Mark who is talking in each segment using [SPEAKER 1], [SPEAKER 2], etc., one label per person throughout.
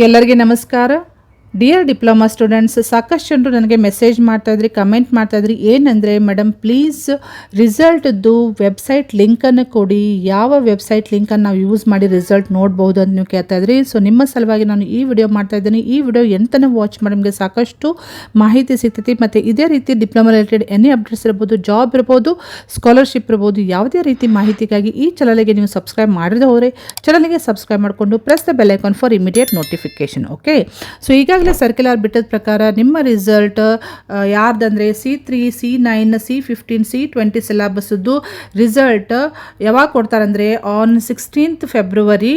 [SPEAKER 1] ಎಲ್ಲರಿಗೆ ನಮಸ್ಕಾರ. Dear diploma students, ಸಾಕಷ್ಟು ಜನರು ನನಗೆ ಮೆಸೇಜ್ ಮಾಡ್ತಾಯಿದ್ರಿ, ಕಮೆಂಟ್ ಮಾಡ್ತಾಯಿದ್ರಿ. ಏನಂದರೆ, ಮೇಡಮ್ ಪ್ಲೀಸ್ ರಿಸಲ್ಟ್ದು ವೆಬ್ಸೈಟ್ ಲಿಂಕನ್ನು ಕೊಡಿ, ಯಾವ ವೆಬ್ಸೈಟ್ ಲಿಂಕನ್ನು ನಾವು ಯೂಸ್ ಮಾಡಿ ರಿಸಲ್ಟ್ ನೋಡ್ಬೋದು ಅಂತ ನೀವು ಕೇಳ್ತಾಯಿದ್ರಿ. ಸೊ ನಿಮ್ಮ ಸಲುವಾಗಿ ನಾನು ಈ ವಿಡಿಯೋ ಮಾಡ್ತಾಯಿದ್ದೀನಿ. ಈ ವಿಡಿಯೋ ಎಂತನೇ ವಾಚ್ ಮಾಡಿ ನಿಮಗೆ ಸಾಕಷ್ಟು ಮಾಹಿತಿ ಸಿಗ್ತೈತಿ. ಮತ್ತು ಇದೇ ರೀತಿ ಡಿಪ್ಲೊಮಾ ರಿಲೇಟೆಡ್ ಎನಿ ಅಪ್ಡೇಟ್ಸ್ ಇರ್ಬೋದು, ಜಾಬ್ ಇರ್ಬೋದು, ಸ್ಕಾಲರ್ಶಿಪ್ ಇರ್ಬೋದು, ಯಾವುದೇ ರೀತಿ ಮಾಹಿತಿಗಾಗಿ ಈ ಚಾನಲ್ಗೆ ನೀವು ಸಬ್ಸ್ಕ್ರೈಬ್ ಮಾಡಿದ್ರೆ ಹೋದರೆ ಚಾನಲ್ಗೆ ಸಬ್ಸ್ಕ್ರೈಬ್ ಮಾಡಿಕೊಂಡು press the bell icon for immediate notification. Okay, so ಈಗಾಗಲೇ ಸರ್ಕ್ಯುಲರ್ ಬಿಟ್ಟದ ಪ್ರಕಾರ ನಿಮ್ಮ result ಯಾರ್ದಂದರೆ C3, C9, C15, C20 ಸಿಲೆಬಸ್ದು result ಯಾವಾಗ ಕೊಡ್ತಾರಂದರೆ on 16th February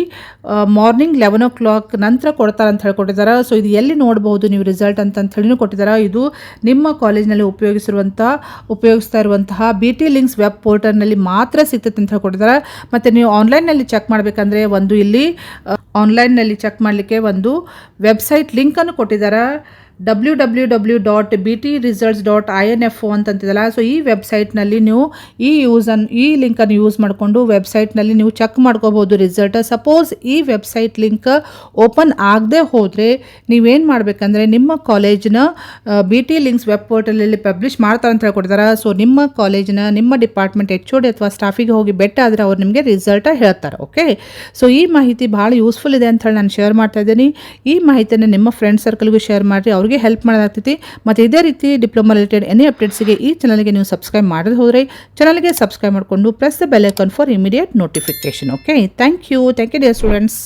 [SPEAKER 1] morning 11 o'clock ನಂತರ ಕೊಡ್ತಾರಂತ ಹೇಳ್ಕೊಟ್ಟಿದ್ದಾರೆ. ಸೊ ಇದು ಎಲ್ಲಿ ನೋಡ್ಬೋದು ನೀವು ರಿಸಲ್ಟ್ ಅಂತ ಹೇಳಿನೂ ಕೊಟ್ಟಿದ್ದಾರೆ. ಇದು ನಿಮ್ಮ ಕಾಲೇಜ್ನಲ್ಲಿ ಉಪಯೋಗಿಸ್ತಾ ಇರುವಂತಹ BT ಲಿಂಕ್ಸ್ ವೆಬ್ ಪೋರ್ಟಲ್ನಲ್ಲಿ ಮಾತ್ರ ಸಿಗ್ತದೆ ಅಂತ ಹೇಳ್ಕೊಟ್ಟಿದ್ದಾರೆ. ಮತ್ತು ನೀವು ಆನ್ಲೈನ್ನಲ್ಲಿ ಚೆಕ್ ಮಾಡಬೇಕಂದ್ರೆ ಒಂದು ಇಲ್ಲಿ ಆನ್ಲೈನ್ನಲ್ಲಿ ಚೆಕ್ ಮಾಡಲಿಕ್ಕೆ ಒಂದು ವೆಬ್ಸೈಟ್ ಲಿಂಕನ್ನು ಕೊಟ್ಟಿದ್ದಾರೆ, www.btresults.info ಅಂತಂತಿದಲ್ಲ. ಸೊ ಈ ವೆಬ್ಸೈಟ್ನಲ್ಲಿ ನೀವು ಈ ಲಿಂಕನ್ನು ಯೂಸ್ ಮಾಡಿಕೊಂಡು ವೆಬ್ಸೈಟ್ನಲ್ಲಿ ನೀವು ಚೆಕ್ ಮಾಡ್ಕೋಬೋದು ರಿಸಲ್ಟ್. ಸಪೋಸ್ ಈ ವೆಬ್ಸೈಟ್ ಲಿಂಕ್ ಓಪನ್ ಆಗದೆ ಹೋದರೆ ನೀವೇನು ಮಾಡಬೇಕಂದ್ರೆ ನಿಮ್ಮ ಕಾಲೇಜಿನ BT ಲಿಂಕ್ಸ್ ವೆಬ್ ಪೋರ್ಟಲಲ್ಲಿ ಪಬ್ಲಿಷ್ ಮಾಡ್ತಾರೆ ಅಂತ ಹೇಳ್ಕೊಡ್ತಾರೆ. ಸೊ ನಿಮ್ಮ ಕಾಲೇಜಿನ ನಿಮ್ಮ ಡಿಪಾರ್ಟ್ಮೆಂಟ್ HOD ಅಥವಾ ಸ್ಟಾಫಿಗೆ ಹೋಗಿ ಬೆಟ್ಟ ಆದರೆ ಅವ್ರು ನಿಮಗೆ ರಿಸಲ್ಟ್ ಹೇಳ್ತಾರೆ. ಓಕೆ, ಸೊ ಈ ಮಾಹಿತಿ ಭಾಳ ಯೂಸ್ಫುಲ್ ಇದೆ ಅಂತ ಹೇಳಿ ನಾನು ಶೇರ್ ಮಾಡ್ತಾ ಇದ್ದೀನಿ. ಈ ಮಾಹಿತಿಯನ್ನು ನಿಮ್ಮ ಫ್ರೆಂಡ್ ಸರ್ಕಲ್ಗೂ ಶೇರ್ ಮಾಡಿರಿ, ಅವ್ರಿಗೆ ಹೆಲ್ಪ್ ಮಾಡೋದಾಗ್ತೈತಿ. ಮತ್ತು ಇದೇ ರೀತಿ ಡಿಪ್ಲೊಮಾ ರಿಲೇಟೆಡ್ ಎನಿ ಅಪ್ಡೇಟ್ಸ್ಗೆ ಈ ಚಾನಲ್ಗೆ ನೀವು ಸಬ್ಸ್ಕ್ರೈಬ್ ಮಾಡಿದ್ರೆ ಹೋದರೆ ಚಾನಲ್ಗೆ ಸಬ್ಸ್ಕ್ರೈಬ್ ಮಾಡಿಕೊಂಡು press the bell icon for immediate notification. Okay, thank you dear students.